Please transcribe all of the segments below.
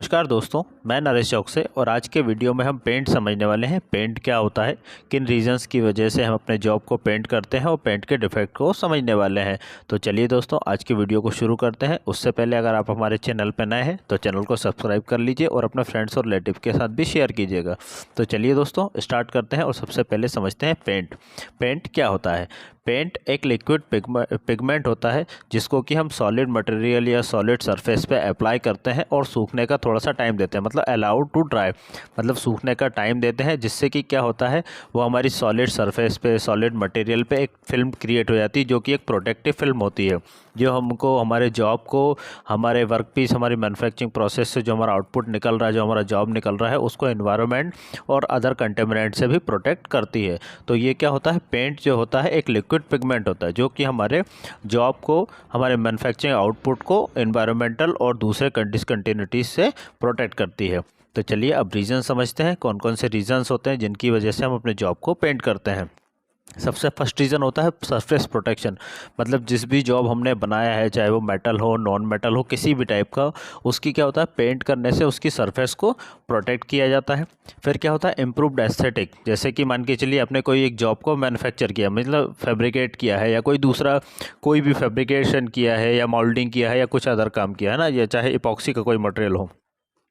नमस्कार दोस्तों, मैं नरेश चौक से। और आज के वीडियो में हम पेंट समझने वाले हैं। पेंट क्या होता है, किन रीजंस की वजह से हम अपने जॉब को पेंट करते हैं और पेंट के डिफेक्ट को समझने वाले हैं। तो चलिए दोस्तों, आज की वीडियो को शुरू करते हैं। उससे पहले अगर आप हमारे चैनल पर नए हैं तो चैनल को सब्सक्राइब कर लीजिए और अपने फ्रेंड्स और रिलेटिव के साथ भी शेयर कीजिएगा। तो चलिए दोस्तों, स्टार्ट करते हैं और सबसे पहले समझते हैं पेंट। पेंट क्या होता है? पेंट एक लिक्विड पिगमेंट होता है जिसको कि हम सॉलिड मटेरियल या सॉलिड सरफेस पे अप्लाई करते हैं और सूखने का थोड़ा सा टाइम देते हैं, मतलब अलाउड टू ड्राई, मतलब सूखने का टाइम देते हैं, जिससे कि क्या होता है वो हमारी सॉलिड सरफेस पे, सॉलिड मटेरियल पे एक फिल्म क्रिएट हो जाती है जो कि एक प्रोटेक्टिव फिल्म होती है, जो हमको हमारे जॉब को, हमारे वर्क पीस, हमारी मैन्युफैक्चरिंग प्रोसेस से जो हमारा आउटपुट निकल रहा है, जो हमारा जॉब निकल रहा है, उसको एनवायरनमेंट और अदर कंटेमिनेंट से भी प्रोटेक्ट करती है। तो ये क्या होता है, पेंट जो होता है एक लिक्विड पिगमेंट होता है जो कि हमारे जॉब को, हमारे मैन्युफैक्चरिंग आउटपुट को एनवायरमेंटल और दूसरे डिसकंटिन्यूटीज से प्रोटेक्ट करती है। तो चलिए अब रीज़न समझते हैं, कौन कौन से रीजंस होते हैं जिनकी वजह से हम अपने जॉब को पेंट करते हैं। सबसे फर्स्ट रीज़न होता है सरफेस प्रोटेक्शन, मतलब जिस भी जॉब हमने बनाया है, चाहे वो मेटल हो, नॉन मेटल हो, किसी भी टाइप का, उसकी क्या होता है, पेंट करने से उसकी सरफेस को प्रोटेक्ट किया जाता है। फिर क्या होता है, इम्प्रूव्ड एस्थेटिक, जैसे कि मान के चलिए आपने कोई एक जॉब को मैन्युफैक्चर किया, मतलब फैब्रिकेट किया है, या कोई दूसरा कोई भी फैब्रिकेशन किया है, या मोल्डिंग किया है, या कुछ अदर काम किया है ना, या चाहे इपॉक्सी का कोई मटेरियल हो,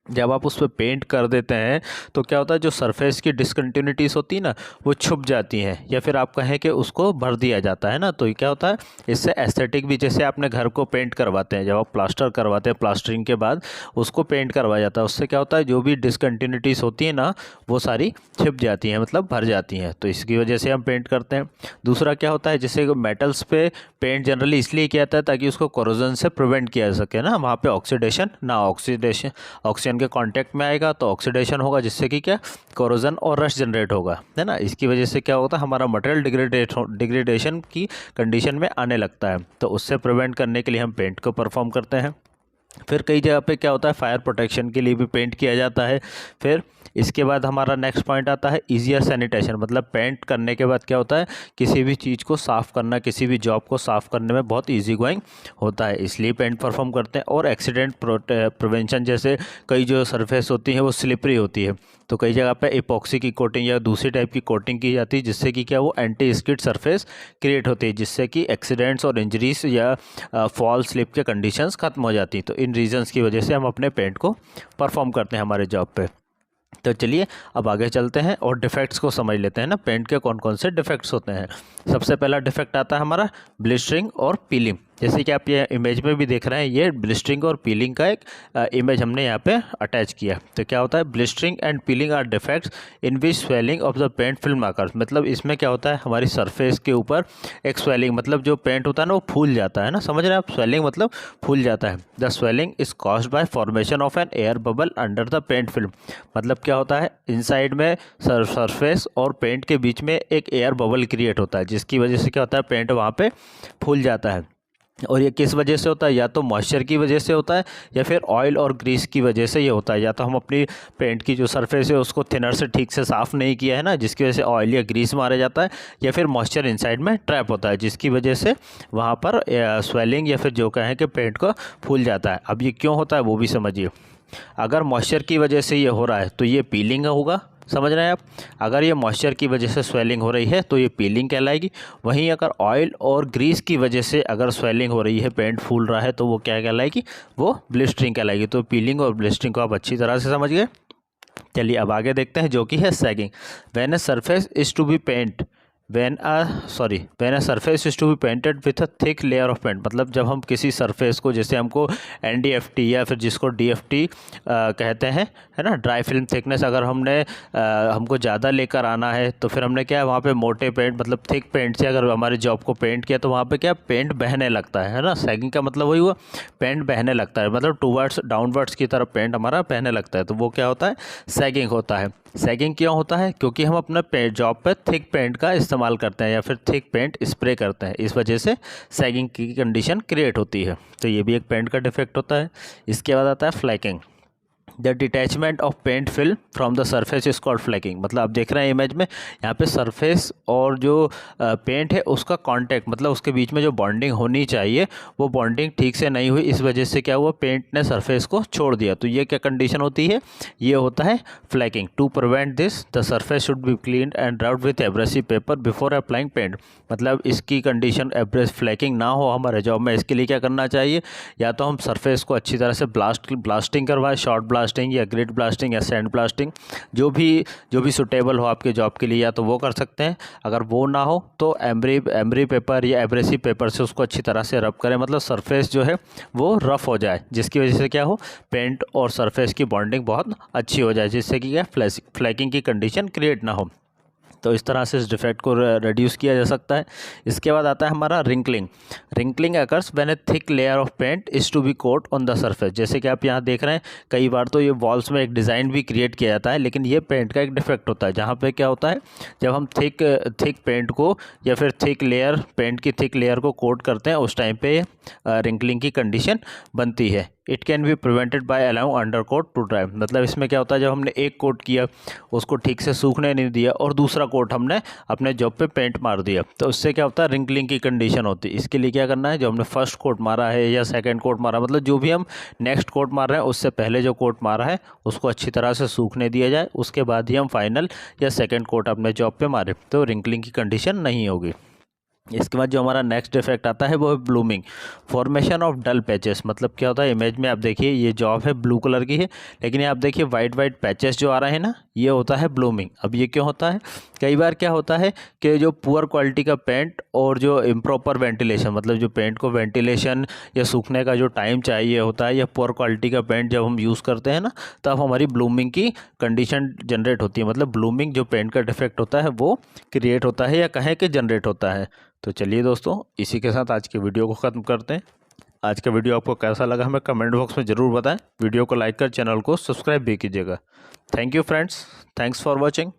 जब आप उस पर पेंट कर देते हैं तो क्या होता है, जो सरफेस की डिसकंटिन्यूटीज होती है ना, वो छुप जाती हैं, या फिर आप कहें कि उसको भर दिया जाता है ना। तो ये क्या होता है, इससे एस्थेटिक भी, जैसे आपने घर को पेंट करवाते हैं, जब आप प्लास्टर करवाते हैं, प्लास्टरिंग के बाद उसको पेंट करवाया जाता है, उससे क्या होता है, जो भी डिसकंटिन्यूटीज होती है ना, वो सारी छिप जाती हैं, मतलब भर जाती हैं। तो इसकी वजह से हम पेंट करते हैं। दूसरा क्या होता है, जैसे मेटल्स पे पेंट जनरली इसलिए किया जाता है ताकि उसको कोरोजन से प्रिवेंट किया जा सके ना, वहाँ पे ऑक्सीडेशन ना, ऑक्सीजन के कांटेक्ट में आएगा तो ऑक्सीडेशन होगा, जिससे कि क्या, कोरोजन और रस्ट जनरेट होगा, है ना। इसकी वजह से क्या होता है, हमारा मटेरियल डिग्रेडेशन की कंडीशन में आने लगता है। तो उससे प्रिवेंट करने के लिए हम पेंट को परफॉर्म करते हैं। फिर कई जगह पे क्या होता है, फायर प्रोटेक्शन के लिए भी पेंट किया जाता है। फिर इसके बाद हमारा नेक्स्ट पॉइंट आता है ईजियर सैनिटेशन, मतलब पेंट करने के बाद क्या होता है, किसी भी चीज़ को साफ़ करना, किसी भी जॉब को साफ़ करने में बहुत इजी गोइंग होता है, इसलिए पेंट परफॉर्म करते हैं। और एक्सीडेंट प्रिवेंशन, जैसे कई जो सरफेस होती है वो स्लिपरी होती है, तो कई जगह पे इपॉक्सी की कोटिंग या दूसरी टाइप की कोटिंग की जाती है, जिससे कि क्या, वो एंटी स्किड सरफेस क्रिएट होती है, जिससे कि एक्सीडेंट्स और इंजरीज या फॉल स्लिप के कंडीशंस खत्म हो जाती हैं। तो इन रीजंस की वजह से हम अपने पेंट को परफॉर्म करते हैं हमारे जॉब पे। तो चलिए अब आगे चलते हैं और डिफेक्ट्स को समझ लेते हैं ना, पेंट के कौन कौन से डिफेक्ट्स होते हैं। सबसे पहला डिफेक्ट आता है हमारा ब्लिस्टरिंग और पीलिंग। जैसे कि आप ये इमेज में भी देख रहे हैं, ये ब्लिस्टरिंग और पीलिंग का एक इमेज हमने यहाँ पे अटैच किया। तो क्या होता है, blistering and peeling are defects in which swelling of the paint film आकर, मतलब इसमें क्या होता है, हमारी सरफेस के ऊपर एक स्वेलिंग, मतलब जो पेंट होता है ना वो फूल जाता है ना, समझ रहे हैं आप, स्वेलिंग मतलब फूल जाता है। The swelling is caused by formation of an air bubble under the paint film, मतलब क्या होता है, इनसाइड में सरफेस और पेंट के बीच में एक एयर बबल क्रिएट होता है, जिसकी वजह से क्या होता है, पेंट वहाँ पे फूल जाता है। और ये किस वजह से होता है, या तो मॉइस्चर की वजह से होता है, या फिर ऑयल और ग्रीस की वजह से ये होता है। या तो हम अपनी पेंट की जो सरफेस है उसको थिनर से ठीक से साफ़ नहीं किया है ना, जिसकी वजह से ऑयल या ग्रीस मारा जाता है, या फिर मॉइस्चर इनसाइड में ट्रैप होता है, जिसकी वजह से वहाँ पर स्वेलिंग या फिर जो कहें कि पेंट को फूल जाता है। अब ये क्यों होता है वो भी समझिए। अगर मॉइस्चर की वजह से ये हो रहा है तो ये पीलिंग होगा, समझ रहे हैं आप। अगर ये मॉइस्चर की वजह से स्वेलिंग हो रही है तो ये पीलिंग कहलाएगी। वहीं अगर ऑयल और ग्रीस की वजह से अगर स्वेलिंग हो रही है, पेंट फूल रहा है, तो वो क्या कहलाएगी, वो ब्लिस्टरिंग कहलाएगी। तो पीलिंग और ब्लिस्टरिंग को आप अच्छी तरह से समझ गए। चलिए अब आगे देखते हैं, जो कि है sagging. When a surface is to be paint when a surface is to be painted with a thick layer of paint, मतलब जब हम किसी सरफेस को, जैसे हमको NDFT या फिर जिसको DFT कहते हैं, है ना, ड्राई फिल्म थिकनेस, अगर हमको ज़्यादा लेकर आना है तो फिर हमने क्या है, वहाँ पे मोटे पेंट, मतलब थिक पेंट से अगर हमारे जॉब को पेंट किया तो वहाँ पे क्या, पेंट बहने लगता है ना। सैगिंग का मतलब वही हुआ, पेंट बहने लगता है, मतलब टूवर्ड्स डाउनवर्ड्स की तरफ पेंट हमारा बहने लगता है, तो वो क्या होता है, सैगिंग होता है। सैगिंग क्यों होता है, क्योंकि हम अपना जॉब पर थिक पेंट का इस्तेमाल करते हैं या फिर थिक पेंट स्प्रे करते हैं, इस वजह से सैगिंग की कंडीशन क्रिएट होती है। तो ये भी एक पेंट का डिफेक्ट होता है। इसके बाद आता है flaking. The detachment of paint film from the surface is called flaking. मतलब आप देख रहे हैं इमेज में, यहाँ पे सरफेस और जो पेंट है उसका कांटेक्ट, मतलब उसके बीच में जो बॉन्डिंग होनी चाहिए वो बॉन्डिंग ठीक से नहीं हुई, इस वजह से क्या हुआ, पेंट ने सरफेस को छोड़ दिया। तो ये क्या कंडीशन होती है, ये होता है flaking. To prevent this the surface should be cleaned and rubbed with abrasive paper before applying paint. मतलब इसकी कंडीशन फ्लैकिंग ना हो हमारे जॉब में, इसके लिए क्या करना चाहिए, या तो हम सरफेस को अच्छी तरह से ब्लास्टिंग करवाएं, शॉर्ट ब्लास्टिंग या ग्रिड ब्लास्टिंग या सैंड ब्लास्टिंग, जो भी सुटेबल हो आपके जॉब के लिए, या तो वो कर सकते हैं। अगर वो ना हो तो एमरी पेपर या एब्रेसिव पेपर से उसको अच्छी तरह से रब करें, मतलब सरफेस जो है वो रफ़ हो जाए, जिसकी वजह से क्या हो, पेंट और सरफेस की बॉन्डिंग बहुत अच्छी हो जाए, जिससे कि क्या फ्लैकिंग की कंडीशन क्रिएट ना हो। तो इस तरह से इस डिफेक्ट को रिड्यूस किया जा सकता है। इसके बाद आता है हमारा wrinkling. Wrinkling occurs when a thick layer of paint is to be coat on the surface. जैसे कि आप यहाँ देख रहे हैं, कई बार तो ये वॉल्स में एक डिज़ाइन भी क्रिएट किया जाता है, लेकिन ये पेंट का एक डिफेक्ट होता है, जहाँ पे क्या होता है, जब हम थिक पेंट को या फिर पेंट की थिक लेयर को कोट करते हैं, उस टाइम पे रिंकलिंग की कंडीशन बनती है। It can be prevented by allowing undercoat to dry. मतलब इसमें क्या होता है, जब हमने एक कोट किया, उसको ठीक से सूखने नहीं दिया और दूसरा कोट हमने अपने जॉब पे पेंट मार दिया, तो उससे क्या होता है, रिंकलिंग की कंडीशन होती है। इसके लिए क्या करना है, जो हमने फर्स्ट कोट मारा है या सेकंड कोट मारा, मतलब जो भी हम नेक्स्ट कोट मार रहे हैं उससे पहले जो कोट मारा है उसको अच्छी तरह से सूखने दिया जाए, उसके बाद ही हम फाइनल या सेकेंड कोट अपने जॉब पे मारे, तो रिंकलिंग की कंडीशन नहीं होगी। इसके बाद जो हमारा नेक्स्ट डिफेक्ट आता है वो है blooming, formation of dull patches. मतलब क्या होता है, इमेज में आप देखिए ये जॉब है ब्लू कलर की है, लेकिन ये आप देखिए वाइट पैचेस जो आ रहे हैं ना, ये होता है ब्लूमिंग। अब ये क्यों होता है, कई बार क्या होता है कि जो पुअर क्वालिटी का पेंट और जो इम्प्रॉपर वेंटिलेशन, मतलब जो पेंट को वेंटिलेशन या सूखने का जो टाइम चाहिए होता है, या पुअर क्वालिटी का पेंट जब हम यूज़ करते हैं ना, तब हमारी ब्लूमिंग की कंडीशन जनरेट होती है। मतलब ब्लूमिंग जो पेंट का डिफेक्ट होता है वो क्रिएट होता है, या कहें कि जनरेट होता है। तो चलिए दोस्तों, इसी के साथ आज की वीडियो को ख़त्म करते हैं। आज का वीडियो आपको कैसा लगा हमें कमेंट बॉक्स में ज़रूर बताएं। वीडियो को लाइक कर चैनल को सब्सक्राइब भी कीजिएगा। Thank you friends, thanks for watching.